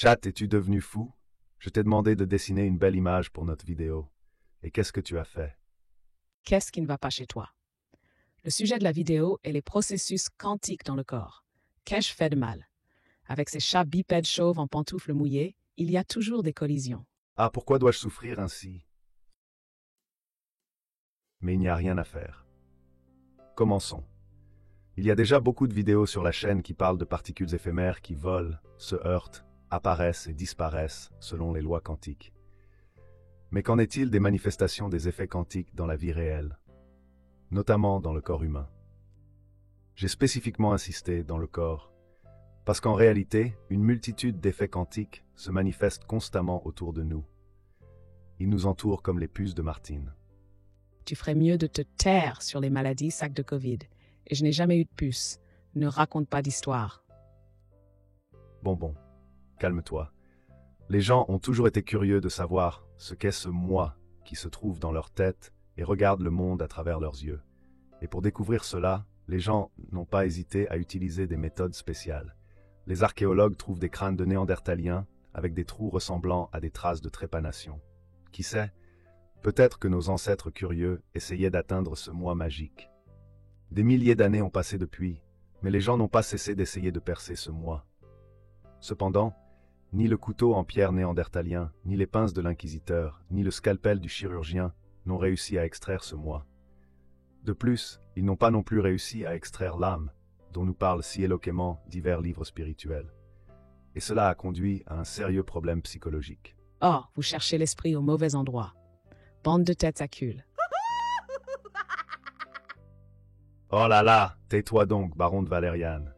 Chat, es-tu devenu fou? Je t'ai demandé de dessiner une belle image pour notre vidéo. Et qu'est-ce que tu as fait? Qu'est-ce qui ne va pas chez toi? Le sujet de la vidéo est les processus quantiques dans le corps. Qu'ai-je fait de mal? Avec ces chats bipèdes chauves en pantoufles mouillées, il y a toujours des collisions. Ah, pourquoi dois-je souffrir ainsi? Mais il n'y a rien à faire. Commençons. Il y a déjà beaucoup de vidéos sur la chaîne qui parlent de particules éphémères qui volent, se heurtent, apparaissent et disparaissent selon les lois quantiques. Mais qu'en est-il des manifestations des effets quantiques dans la vie réelle, notamment dans le corps humain? J'ai spécifiquement insisté dans le corps, parce qu'en réalité, une multitude d'effets quantiques se manifestent constamment autour de nous. Ils nous entourent comme les puces de Martine. Tu ferais mieux de te taire sur les maladies sac de Covid. Et je n'ai jamais eu de puce. Ne raconte pas d'histoire. Bon, calme-toi. Les gens ont toujours été curieux de savoir ce qu'est ce moi qui se trouve dans leur tête et regarde le monde à travers leurs yeux. Et pour découvrir cela, les gens n'ont pas hésité à utiliser des méthodes spéciales. Les archéologues trouvent des crânes de néandertaliens avec des trous ressemblant à des traces de trépanation. Qui sait? Peut-être que nos ancêtres curieux essayaient d'atteindre ce moi magique. Des milliers d'années ont passé depuis, mais les gens n'ont pas cessé d'essayer de percer ce moi. Cependant, ni le couteau en pierre néandertalien, ni les pinces de l'inquisiteur, ni le scalpel du chirurgien n'ont réussi à extraire ce moi. De plus, ils n'ont pas non plus réussi à extraire l'âme, dont nous parlent si éloquemment divers livres spirituels. Et cela a conduit à un sérieux problème psychologique. Oh, vous cherchez l'esprit au mauvais endroit. Bande de têtes à cul. Oh là là, tais-toi donc, baron de Valériane.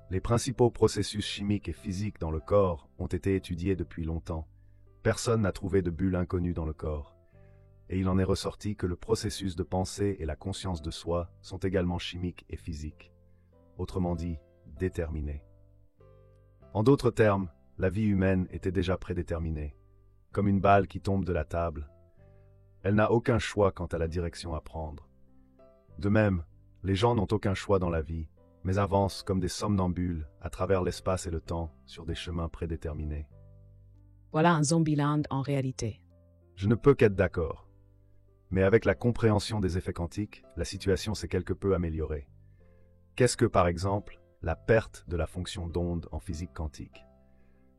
Les principaux processus chimiques et physiques dans le corps ont été étudiés depuis longtemps. Personne n'a trouvé de bulle inconnue dans le corps. Et il en est ressorti que le processus de pensée et la conscience de soi sont également chimiques et physiques. Autrement dit, déterminés. En d'autres termes, la vie humaine était déjà prédéterminée, comme une balle qui tombe de la table. Elle n'a aucun choix quant à la direction à prendre. De même, les gens n'ont aucun choix dans la vie, mais avancent comme des somnambules à travers l'espace et le temps sur des chemins prédéterminés. Voilà un Zombieland en réalité. Je ne peux qu'être d'accord. Mais avec la compréhension des effets quantiques, la situation s'est quelque peu améliorée. Qu'est-ce que, par exemple, la perte de la fonction d'onde en physique quantique?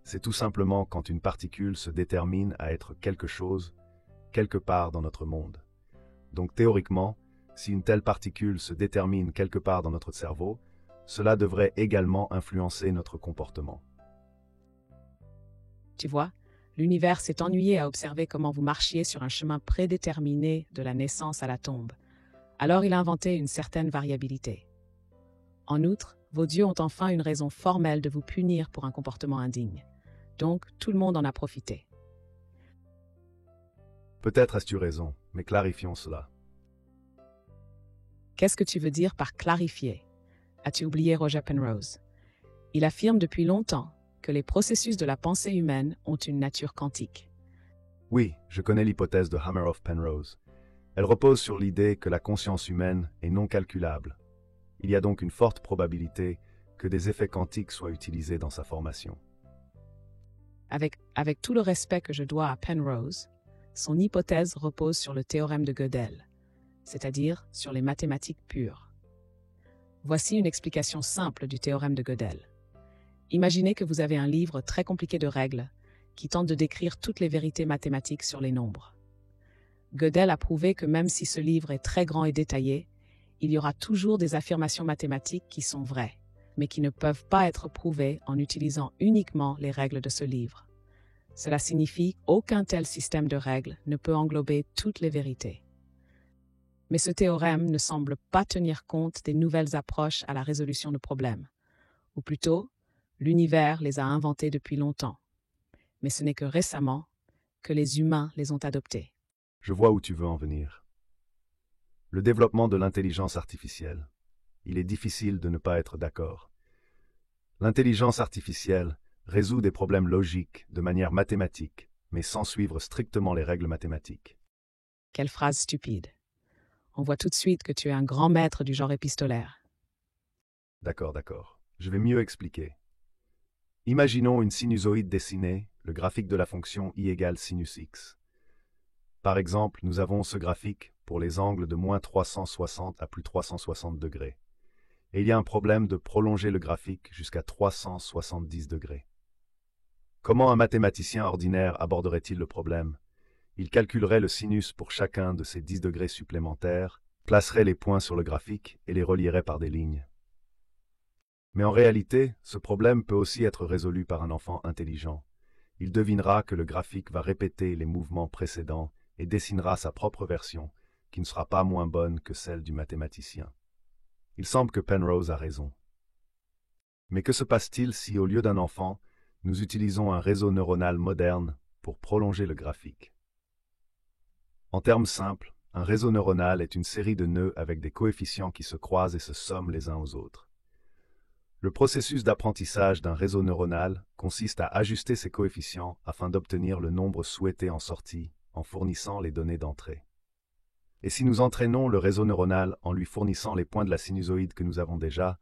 C'est tout simplement quand une particule se détermine à être quelque chose, quelque part dans notre monde. Donc théoriquement, si une telle particule se détermine quelque part dans notre cerveau, cela devrait également influencer notre comportement. Tu vois, l'univers s'est ennuyé à observer comment vous marchiez sur un chemin prédéterminé de la naissance à la tombe. Alors il a inventé une certaine variabilité. En outre, vos dieux ont enfin une raison formelle de vous punir pour un comportement indigne. Donc, tout le monde en a profité. Peut-être as-tu raison, mais clarifions cela. Qu'est-ce que tu veux dire par clarifier? As-tu oublié Roger Penrose? Il affirme depuis longtemps que les processus de la pensée humaine ont une nature quantique. Oui, je connais l'hypothèse de Hameroff-Penrose. Elle repose sur l'idée que la conscience humaine est non calculable. Il y a donc une forte probabilité que des effets quantiques soient utilisés dans sa formation. Avec tout le respect que je dois à Penrose, son hypothèse repose sur le théorème de Gödel, c'est-à-dire sur les mathématiques pures. Voici une explication simple du théorème de Gödel. Imaginez que vous avez un livre très compliqué de règles qui tente de décrire toutes les vérités mathématiques sur les nombres. Gödel a prouvé que même si ce livre est très grand et détaillé, il y aura toujours des affirmations mathématiques qui sont vraies, mais qui ne peuvent pas être prouvées en utilisant uniquement les règles de ce livre. Cela signifie qu'aucun tel système de règles ne peut englober toutes les vérités. Mais ce théorème ne semble pas tenir compte des nouvelles approches à la résolution de problèmes. Ou plutôt, l'univers les a inventées depuis longtemps. Mais ce n'est que récemment que les humains les ont adoptées. Je vois où tu veux en venir. Le développement de l'intelligence artificielle. Il est difficile de ne pas être d'accord. L'intelligence artificielle résout des problèmes logiques de manière mathématique, mais sans suivre strictement les règles mathématiques. Quelle phrase stupide. On voit tout de suite que tu es un grand maître du genre épistolaire. D'accord. Je vais mieux expliquer. Imaginons une sinusoïde dessinée, le graphique de la fonction i égale sinus x. Par exemple, nous avons ce graphique pour les angles de moins 360 à plus 360 degrés. Et il y a un problème de prolonger le graphique jusqu'à 370 degrés. Comment un mathématicien ordinaire aborderait-il le problème? Il calculerait le sinus pour chacun de ces 10 degrés supplémentaires, placerait les points sur le graphique et les relierait par des lignes. Mais en réalité, ce problème peut aussi être résolu par un enfant intelligent. Il devinera que le graphique va répéter les mouvements précédents et dessinera sa propre version, qui ne sera pas moins bonne que celle du mathématicien. Il semble que Penrose a raison. Mais que se passe-t-il si, au lieu d'un enfant, nous utilisons un réseau neuronal moderne pour prolonger le graphique? En termes simples, un réseau neuronal est une série de nœuds avec des coefficients qui se croisent et se somment les uns aux autres. Le processus d'apprentissage d'un réseau neuronal consiste à ajuster ces coefficients afin d'obtenir le nombre souhaité en sortie en fournissant les données d'entrée. Et si nous entraînons le réseau neuronal en lui fournissant les points de la sinusoïde que nous avons déjà,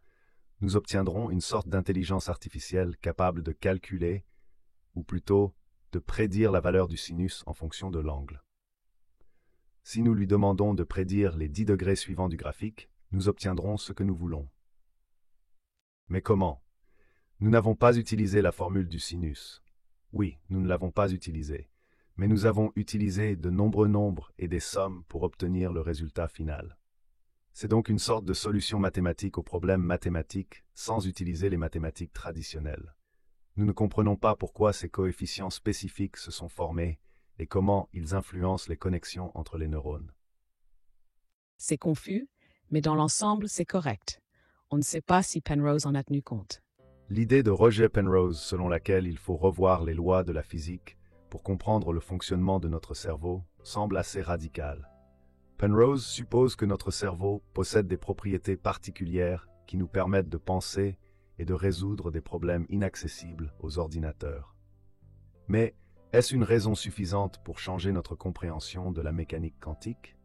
nous obtiendrons une sorte d'intelligence artificielle capable de calculer, ou plutôt de prédire la valeur du sinus en fonction de l'angle. Si nous lui demandons de prédire les 10 degrés suivants du graphique, nous obtiendrons ce que nous voulons. Mais comment? Nous n'avons pas utilisé la formule du sinus. Oui, nous ne l'avons pas utilisée, mais nous avons utilisé de nombreux nombres et des sommes pour obtenir le résultat final. C'est donc une sorte de solution mathématique au problème mathématique sans utiliser les mathématiques traditionnelles. Nous ne comprenons pas pourquoi ces coefficients spécifiques se sont formés et comment ils influencent les connexions entre les neurones. C'est confus, mais dans l'ensemble, c'est correct. On ne sait pas si Penrose en a tenu compte. L'idée de Roger Penrose selon laquelle il faut revoir les lois de la physique pour comprendre le fonctionnement de notre cerveau semble assez radicale. Penrose suppose que notre cerveau possède des propriétés particulières qui nous permettent de penser et de résoudre des problèmes inaccessibles aux ordinateurs. Mais est-ce une raison suffisante pour changer notre compréhension de la mécanique quantique?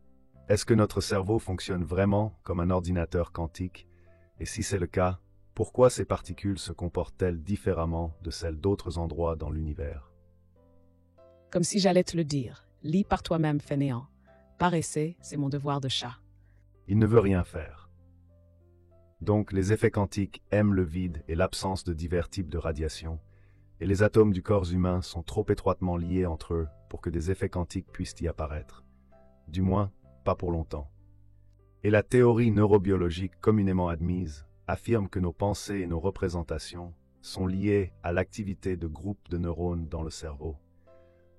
Est-ce que notre cerveau fonctionne vraiment comme un ordinateur quantique? Et si c'est le cas, pourquoi ces particules se comportent-elles différemment de celles d'autres endroits dans l'univers? Comme si j'allais te le dire, lis par toi-même, fainéant. Par essai, c'est mon devoir de chat. Il ne veut rien faire. Donc les effets quantiques aiment le vide et l'absence de divers types de radiation, et les atomes du corps humain sont trop étroitement liés entre eux pour que des effets quantiques puissent y apparaître. Du moins, pas pour longtemps. Et la théorie neurobiologique communément admise affirme que nos pensées et nos représentations sont liées à l'activité de groupes de neurones dans le cerveau.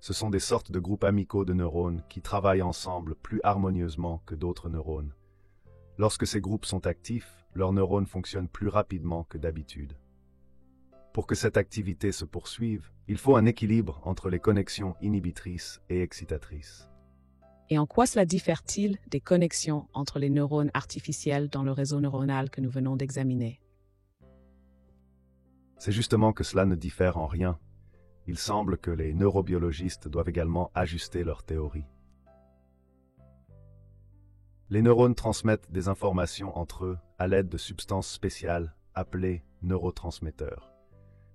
Ce sont des sortes de groupes amicaux de neurones qui travaillent ensemble plus harmonieusement que d'autres neurones. Lorsque ces groupes sont actifs, leurs neurones fonctionnent plus rapidement que d'habitude. Pour que cette activité se poursuive, il faut un équilibre entre les connexions inhibitrices et excitatrices. Et en quoi cela diffère-t-il des connexions entre les neurones artificiels dans le réseau neuronal que nous venons d'examiner? C'est justement que cela ne diffère en rien. Il semble que les neurobiologistes doivent également ajuster leur théorie. Les neurones transmettent des informations entre eux à l'aide de substances spéciales appelées neurotransmetteurs.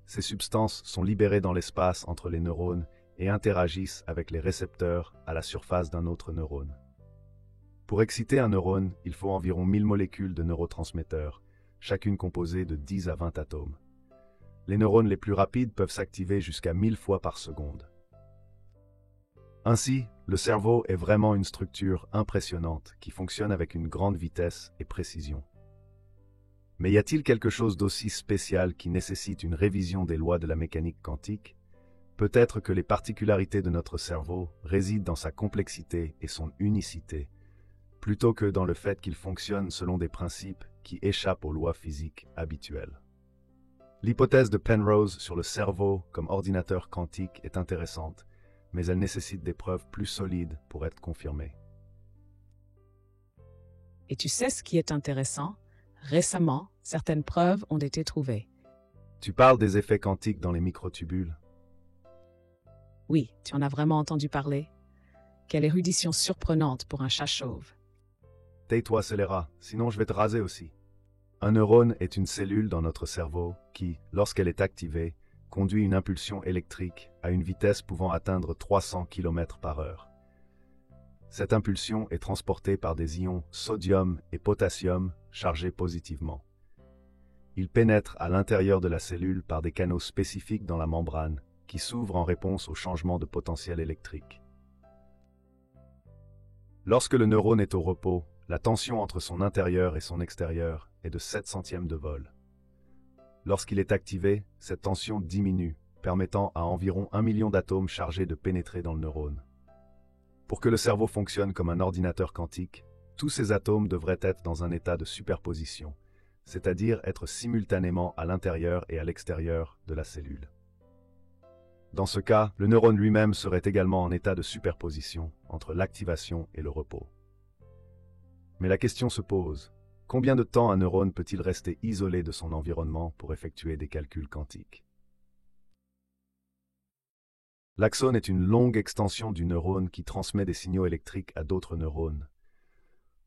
Ces substances sont libérées dans l'espace entre les neurones et interagissent avec les récepteurs à la surface d'un autre neurone. Pour exciter un neurone, il faut environ 1000 molécules de neurotransmetteurs, chacune composée de 10 à 20 atomes. Les neurones les plus rapides peuvent s'activer jusqu'à 1000 fois par seconde. Ainsi, le cerveau est vraiment une structure impressionnante qui fonctionne avec une grande vitesse et précision. Mais y a-t-il quelque chose d'aussi spécial qui nécessite une révision des lois de la mécanique quantique? Peut-être que les particularités de notre cerveau résident dans sa complexité et son unicité, plutôt que dans le fait qu'il fonctionne selon des principes qui échappent aux lois physiques habituelles. L'hypothèse de Penrose sur le cerveau comme ordinateur quantique est intéressante, mais elle nécessite des preuves plus solides pour être confirmée. Et tu sais ce qui est intéressant? Récemment, certaines preuves ont été trouvées. Tu parles des effets quantiques dans les microtubules? Oui, tu en as vraiment entendu parler? Quelle érudition surprenante pour un chat chauve. Tais-toi, scélérat, sinon je vais te raser aussi. Un neurone est une cellule dans notre cerveau qui, lorsqu'elle est activée, conduit une impulsion électrique à une vitesse pouvant atteindre 300 km/h. Cette impulsion est transportée par des ions sodium et potassium chargés positivement. Ils pénètrent à l'intérieur de la cellule par des canaux spécifiques dans la membrane qui s'ouvrent en réponse au changement de potentiel électrique. Lorsque le neurone est au repos, la tension entre son intérieur et son extérieur est de 7 centièmes de vol. Lorsqu'il est activé, cette tension diminue, permettant à environ 1 million d'atomes chargés de pénétrer dans le neurone. Pour que le cerveau fonctionne comme un ordinateur quantique, tous ces atomes devraient être dans un état de superposition, c'est-à-dire être simultanément à l'intérieur et à l'extérieur de la cellule. Dans ce cas, le neurone lui-même serait également en état de superposition entre l'activation et le repos. Mais la question se pose, combien de temps un neurone peut-il rester isolé de son environnement pour effectuer des calculs quantiques? L'axone est une longue extension du neurone qui transmet des signaux électriques à d'autres neurones.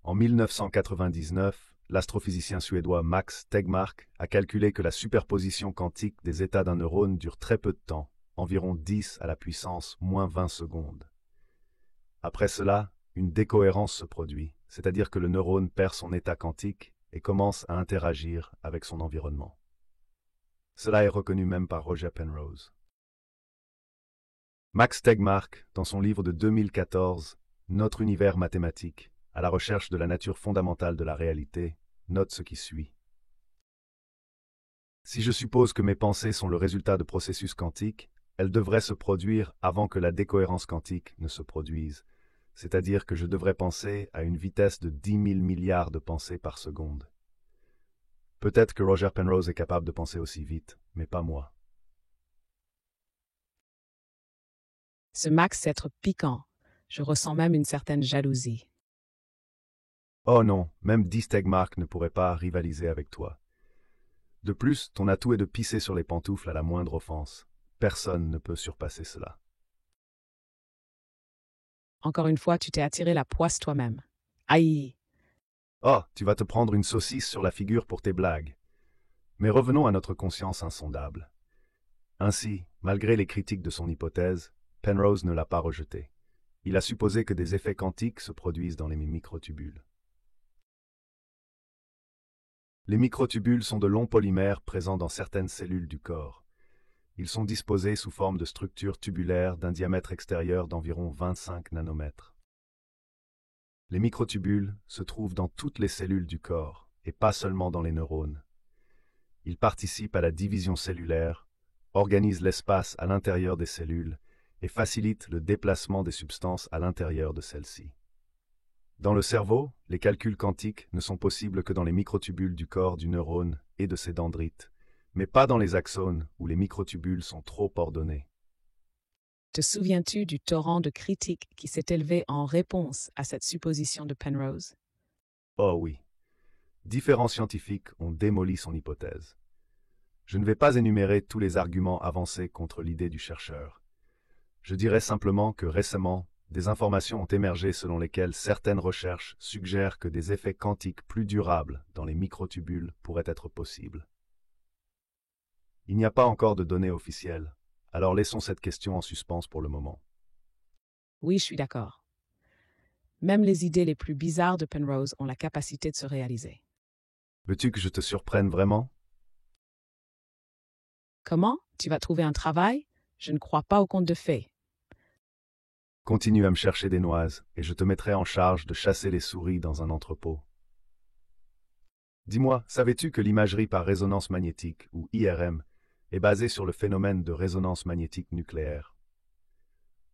En 1999, l'astrophysicien suédois Max Tegmark a calculé que la superposition quantique des états d'un neurone dure très peu de temps, environ 10 à la puissance moins 20 secondes. Après cela, une décohérence se produit, c'est-à-dire que le neurone perd son état quantique et commence à interagir avec son environnement. Cela est reconnu même par Roger Penrose. Max Tegmark, dans son livre de 2014, Notre univers mathématique, à la recherche de la nature fondamentale de la réalité, note ce qui suit. Si je suppose que mes pensées sont le résultat de processus quantiques, elles devraient se produire avant que la décohérence quantique ne se produise, c'est-à-dire que je devrais penser à une vitesse de 10 000 milliards de pensées par seconde. Peut-être que Roger Penrose est capable de penser aussi vite, mais pas moi. Ce Max être piquant. Je ressens même une certaine jalousie. Oh non, même 10 Tegmark ne pourrait pas rivaliser avec toi. De plus, ton atout est de pisser sur les pantoufles à la moindre offense. Personne ne peut surpasser cela. Encore une fois, tu t'es attiré la poisse toi-même. Aïe! Oh, tu vas te prendre une saucisse sur la figure pour tes blagues. Mais revenons à notre conscience insondable. Ainsi, malgré les critiques de son hypothèse, Penrose ne l'a pas rejetée. Il a supposé que des effets quantiques se produisent dans les microtubules. Les microtubules sont de longs polymères présents dans certaines cellules du corps. Ils sont disposés sous forme de structures tubulaires d'un diamètre extérieur d'environ 25 nanomètres. Les microtubules se trouvent dans toutes les cellules du corps, et pas seulement dans les neurones. Ils participent à la division cellulaire, organisent l'espace à l'intérieur des cellules et facilitent le déplacement des substances à l'intérieur de celles-ci. Dans le cerveau, les calculs quantiques ne sont possibles que dans les microtubules du corps du neurone et de ses dendrites, mais pas dans les axones où les microtubules sont trop ordonnés. Te souviens-tu du torrent de critiques qui s'est élevé en réponse à cette supposition de Penrose? Oh oui. Différents scientifiques ont démoli son hypothèse. Je ne vais pas énumérer tous les arguments avancés contre l'idée du chercheur. Je dirais simplement que récemment, des informations ont émergé selon lesquelles certaines recherches suggèrent que des effets quantiques plus durables dans les microtubules pourraient être possibles. Il n'y a pas encore de données officielles, alors laissons cette question en suspens pour le moment. Oui, je suis d'accord. Même les idées les plus bizarres de Penrose ont la capacité de se réaliser. Veux-tu que je te surprenne vraiment? Comment? Tu vas trouver un travail? Je ne crois pas au conte de fées. Continue à me chercher des noises, et je te mettrai en charge de chasser les souris dans un entrepôt. Dis-moi, savais-tu que l'imagerie par résonance magnétique, ou IRM, est basée sur le phénomène de résonance magnétique nucléaire?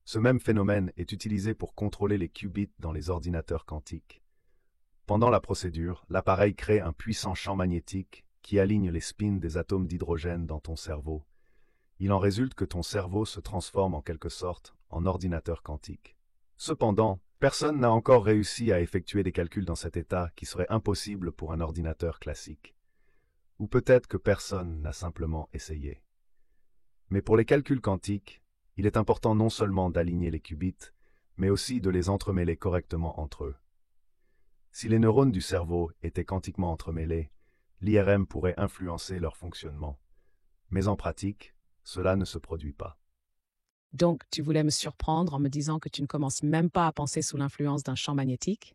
Ce même phénomène est utilisé pour contrôler les qubits dans les ordinateurs quantiques. Pendant la procédure, l'appareil crée un puissant champ magnétique qui aligne les spins des atomes d'hydrogène dans ton cerveau. Il en résulte que ton cerveau se transforme en quelque sorte en ordinateur quantique. Cependant, personne n'a encore réussi à effectuer des calculs dans cet état qui serait impossible pour un ordinateur classique. Ou peut-être que personne n'a simplement essayé. Mais pour les calculs quantiques, il est important non seulement d'aligner les qubits, mais aussi de les entremêler correctement entre eux. Si les neurones du cerveau étaient quantiquement entremêlés, l'IRM pourrait influencer leur fonctionnement. Mais en pratique, cela ne se produit pas. Donc, tu voulais me surprendre en me disant que tu ne commences même pas à penser sous l'influence d'un champ magnétique?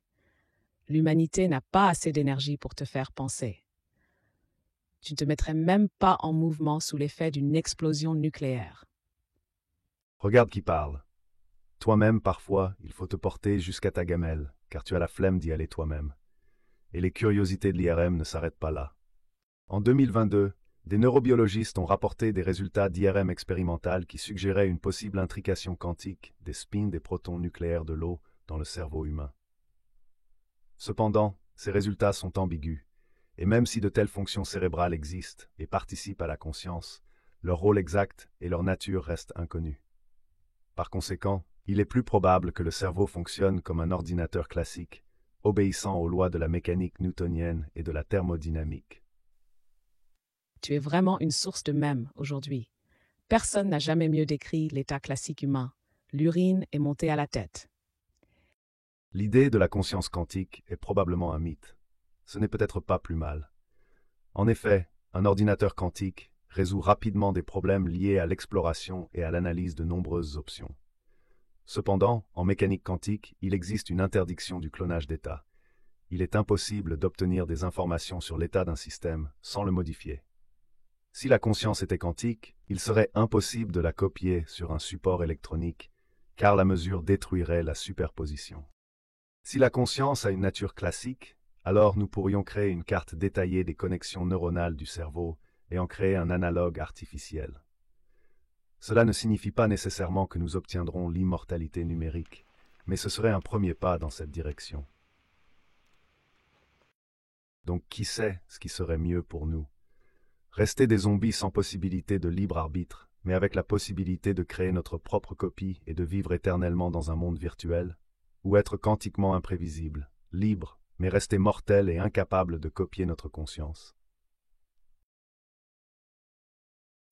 L'humanité n'a pas assez d'énergie pour te faire penser. Tu ne te mettrais même pas en mouvement sous l'effet d'une explosion nucléaire. Regarde qui parle. Toi-même, parfois, il faut te porter jusqu'à ta gamelle, car tu as la flemme d'y aller toi-même. Et les curiosités de l'IRM ne s'arrêtent pas là. En 2022, des neurobiologistes ont rapporté des résultats d'IRM expérimentales qui suggéraient une possible intrication quantique des spins des protons nucléaires de l'eau dans le cerveau humain. Cependant, ces résultats sont ambigus, et même si de telles fonctions cérébrales existent et participent à la conscience, leur rôle exact et leur nature restent inconnus. Par conséquent, il est plus probable que le cerveau fonctionne comme un ordinateur classique, obéissant aux lois de la mécanique newtonienne et de la thermodynamique. Tu es vraiment une source de mèmes aujourd'hui. Personne n'a jamais mieux décrit l'état classique humain. L'urine est montée à la tête. L'idée de la conscience quantique est probablement un mythe. Ce n'est peut-être pas plus mal. En effet, un ordinateur quantique résout rapidement des problèmes liés à l'exploration et à l'analyse de nombreuses options. Cependant, en mécanique quantique, il existe une interdiction du clonage d'état. Il est impossible d'obtenir des informations sur l'état d'un système sans le modifier. Si la conscience était quantique, il serait impossible de la copier sur un support électronique, car la mesure détruirait la superposition. Si la conscience a une nature classique, alors nous pourrions créer une carte détaillée des connexions neuronales du cerveau et en créer un analogue artificiel. Cela ne signifie pas nécessairement que nous obtiendrons l'immortalité numérique, mais ce serait un premier pas dans cette direction. Donc qui sait ce qui serait mieux pour nous? Rester des zombies sans possibilité de libre arbitre, mais avec la possibilité de créer notre propre copie et de vivre éternellement dans un monde virtuel? Ou être quantiquement imprévisible, libre, mais rester mortel et incapable de copier notre conscience?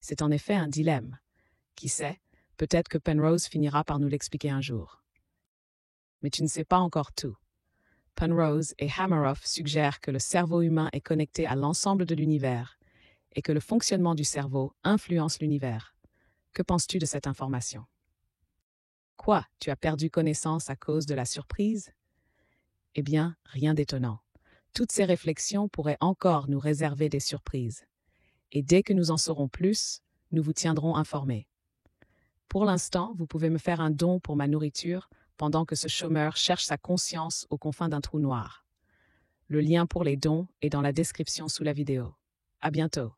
C'est en effet un dilemme. Qui sait, peut-être que Penrose finira par nous l'expliquer un jour. Mais tu ne sais pas encore tout. Penrose et Hameroff suggèrent que le cerveau humain est connecté à l'ensemble de l'univers et que le fonctionnement du cerveau influence l'univers. Que penses-tu de cette information? Quoi, tu as perdu connaissance à cause de la surprise? Eh bien, rien d'étonnant. Toutes ces réflexions pourraient encore nous réserver des surprises. Et dès que nous en saurons plus, nous vous tiendrons informés. Pour l'instant, vous pouvez me faire un don pour ma nourriture pendant que ce chômeur cherche sa conscience aux confins d'un trou noir. Le lien pour les dons est dans la description sous la vidéo. À bientôt.